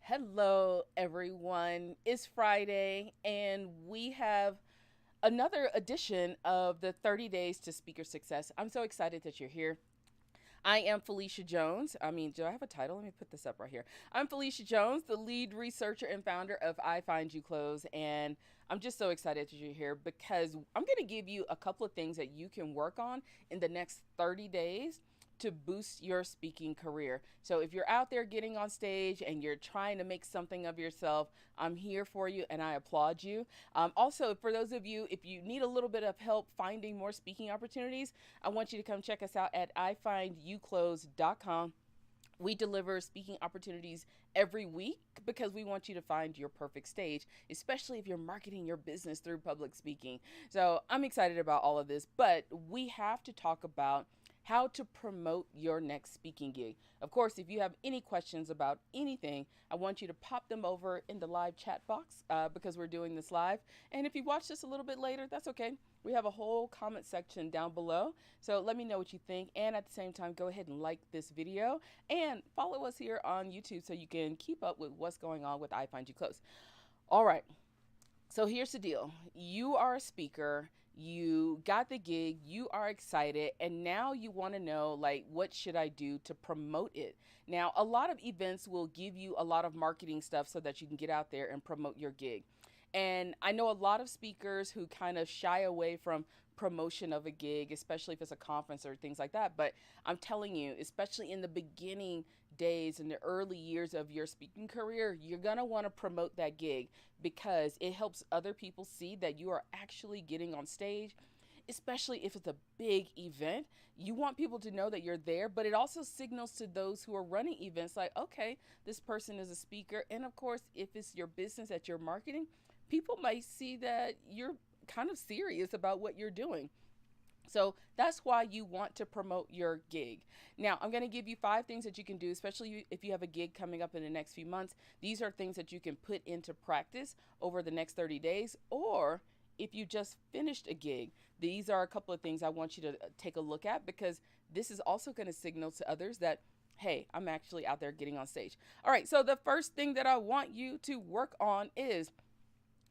Hello, everyone. It's Friday, and we have another edition of the 30 Days to Speaker Success. I'm so excited that you're here. I am Felicia Jones. Do I have a title? Let me put this up right here. I'm Felicia Jones, the lead researcher and founder of iFind You Close, and I'm just so excited that you're here because I'm going to give you a couple of things that you can work on in the next 30 days to boost your speaking career. So if you're out there getting on stage and you're trying to make something of yourself, I'm here for you and I applaud you. Also, for those of you, if you need a little bit of help finding more speaking opportunities, I want you to come check us out at ifindyoukclose.com. We deliver speaking opportunities every week because we want you to find your perfect stage, especially if you're marketing your business through public speaking. So I'm excited about all of this, but we have to talk about how to promote your next speaking gig. Of course, if you have any questions about anything, I want you to pop them over in the live chat box because we're doing this live. And if you watch this a little bit later, that's okay. We have a whole comment section down below. So let me know what you think. And at the same time, go ahead and like this video and follow us here on YouTube so you can keep up with what's going on with I Find You Close. All right. So here's the deal. You are a speaker, you got the gig, you are excited, and now you want to know, like, what should I do to promote it? Now, a lot of events will give you a lot of marketing stuff so that you can get out there and promote your gig. And I know a lot of speakers who kind of shy away from promotion of a gig, especially if it's a conference or things like that. But I'm telling you, especially in the beginning days and the early years of your speaking career, you're going to want to promote that gig because it helps other people see that you are actually getting on stage, especially if it's a big event. You want people to know that you're there, but it also signals to those who are running events like, okay, this person is a speaker. And of course, if it's your business that you're marketing, people might see that you're kind of serious about what you're doing. So that's why you want to promote your gig. Now, I'm going to give you 5 things that you can do, especially if you have a gig coming up in the next few months. These are things that you can put into practice over the next 30 days, or if you just finished a gig, these are a couple of things I want you to take a look at because this is also going to signal to others that, hey, I'm actually out there getting on stage. All right, so the first thing that I want you to work on is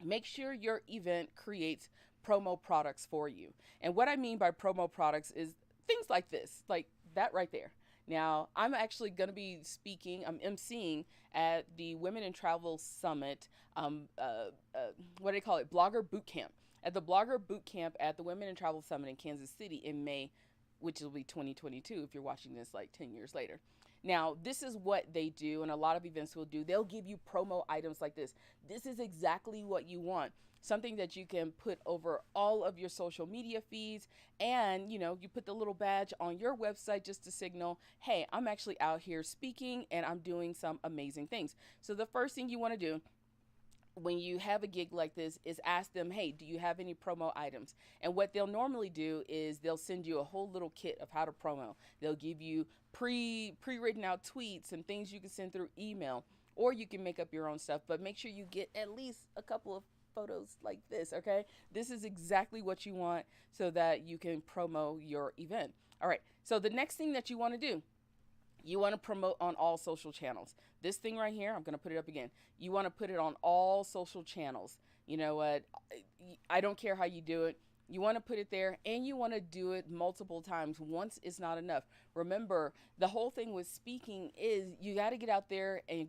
make sure your event creates promo products for you. And what I mean by promo products is things like this, like that right there. Now, I'm actually going to be speaking, I'm emceeing at the Women in Travel Summit, what do they call it? Blogger Boot Camp. At the Blogger Boot Camp at the Women in Travel Summit in Kansas City in May, which will be 2022 if you're watching this like 10 years later. Now, this is what they do, and a lot of events will do. They'll give you promo items like this. This is exactly what you want. Something that you can put over all of your social media feeds, and you put the little badge on your website just to signal, hey, I'm actually out here speaking and I'm doing some amazing things. So the first thing you want to do when you have a gig like this is ask them, hey, do you have any promo items? And what they'll normally do is they'll send you a whole little kit of how to promo. They'll give you pre-written out tweets and things you can send through email, or you can make up your own stuff, but make sure you get at least a couple of photos like this, okay? This is exactly what you want so that you can promo your event. All right, so the next thing that you want to do, you want to promote on all social channels. This thing right here, I'm going to put it up again. You want to put it on all social channels. You know what? I don't care how you do it. You want to put it there and you want to do it multiple times. Once is not enough. Remember, the whole thing with speaking is you got to get out there and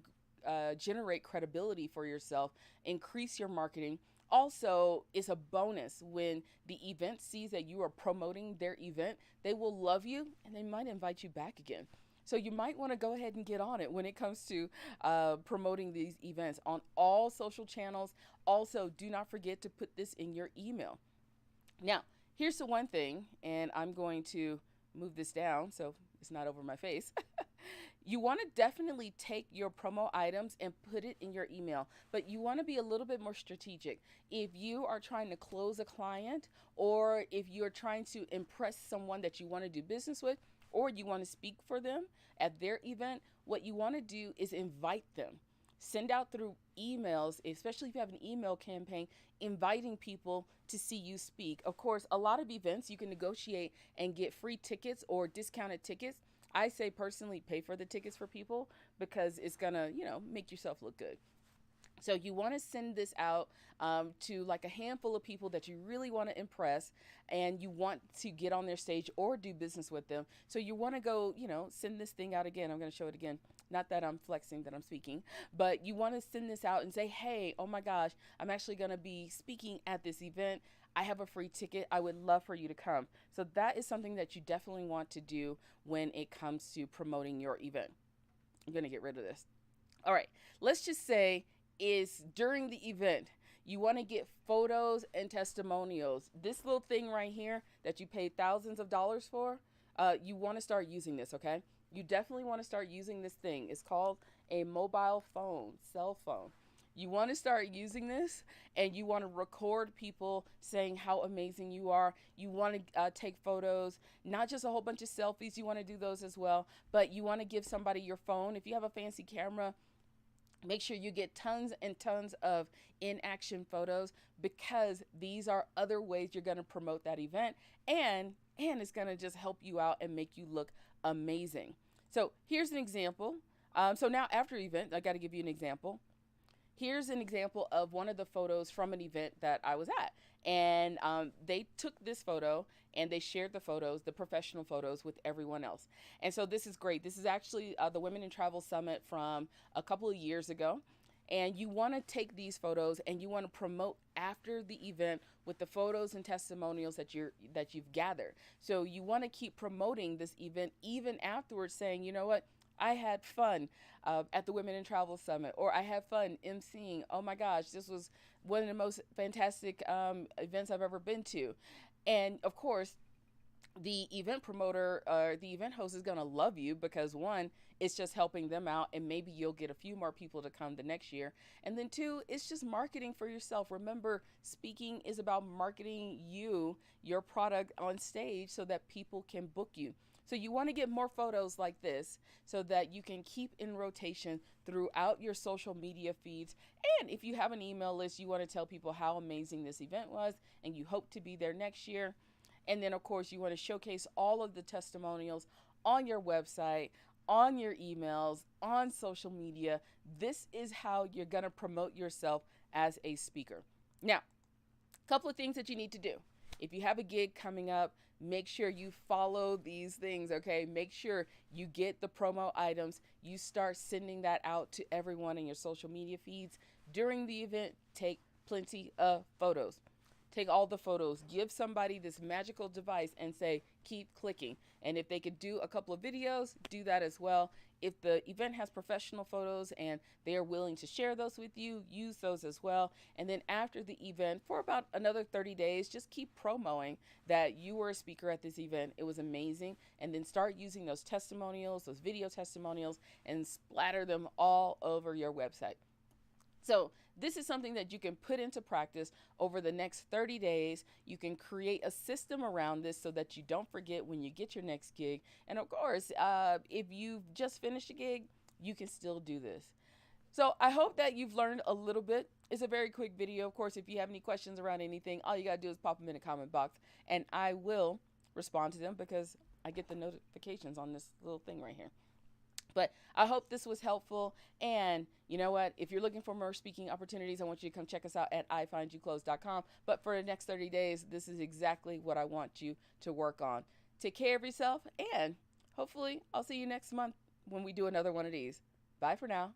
generate credibility for yourself, increase your marketing. Also, it's a bonus when the event sees that you are promoting their event. They will love you and they might invite you back again. So you might want to go ahead and get on it when it comes to promoting these events on all social channels. Also, do not forget to put this in your email. Now, here's the one thing, and I'm going to move this down so it's not over my face. You want to definitely take your promo items and put it in your email, but you want to be a little bit more strategic. If you are trying to close a client, or if you're trying to impress someone that you want to do business with, or you want to speak for them at their event, what you want to do is invite them. Send out through emails, especially if you have an email campaign, inviting people to see you speak. Of course, a lot of events you can negotiate and get free tickets or discounted tickets. I say personally pay for the tickets for people because it's gonna, make yourself look good. So you want to send this out to like a handful of people that you really want to impress, and you want to get on their stage or do business with them. So you want to go, send this thing out again. I'm going to show it again. Not that I'm flexing that I'm speaking, but you want to send this out and say, hey, oh my gosh, I'm actually going to be speaking at this event. I have a free ticket. I would love for you to come. So that is something that you definitely want to do when it comes to promoting your event. I'm going to get rid of this. All right, let's just say is during the event, you want to get photos and testimonials. This little thing right here that you paid thousands of dollars for, you want to start using this, okay? You definitely want to start using this thing. It's called a mobile phone, cell phone. You want to start using this, and you want to record people saying how amazing you are. You want to take photos, not just a whole bunch of selfies. You want to do those as well, but you want to give somebody your phone. If you have a fancy camera, make sure you get tons and tons of in-action photos, because these are other ways you're going to promote that event, and it's going to just help you out and make you look amazing. So here's an example. So now after event, I got to give you an example. Here's an example of one of the photos from an event that I was at. And they took this photo and they shared the photos, the professional photos, with everyone else. And so this is great. This is actually the Women in Travel Summit from a couple of years ago. And you want to take these photos and you want to promote after the event with the photos and testimonials that you've gathered. So you want to keep promoting this event even afterwards, saying, you know what? I had fun at the Women in Travel Summit, or I had fun emceeing. Oh my gosh, this was one of the most fantastic events I've ever been to. And of course, the event promoter or the event host is going to love you, because one, it's just helping them out, and maybe you'll get a few more people to come the next year. And then two, it's just marketing for yourself. Remember, speaking is about marketing your product on stage so that people can book you. So you want to get more photos like this so that you can keep in rotation throughout your social media feeds. And if you have an email list, you want to tell people how amazing this event was and you hope to be there next year. And then, of course, you want to showcase all of the testimonials on your website, on your emails, on social media. This is how you're going to promote yourself as a speaker. Now, a couple of things that you need to do. If you have a gig coming up, make sure you follow these things, okay? Make sure you get the promo items. You start sending that out to everyone in your social media feeds. During the event, take plenty of photos. Take all the photos. Give somebody this magical device and say, keep clicking. And if they could do a couple of videos, do that as well. If the event has professional photos and they are willing to share those with you, use those as well. And then after the event, for about another 30 days, just keep promoting that you were a speaker at this event. It was amazing. And then start using those testimonials, those video testimonials, and splatter them all over your website. So this is something that you can put into practice over the next 30 days. You can create a system around this so that you don't forget when you get your next gig. And of course, if you've just finished a gig, you can still do this. So I hope that you've learned a little bit. It's a very quick video. Of course, if you have any questions around anything, all you got to do is pop them in the comment box and I will respond to them, because I get the notifications on this little thing right here. But I hope this was helpful. And you know what? If you're looking for more speaking opportunities, I want you to come check us out at iFindYouClose.com. But for the next 30 days, this is exactly what I want you to work on. Take care of yourself, and hopefully I'll see you next month when we do another one of these. Bye for now.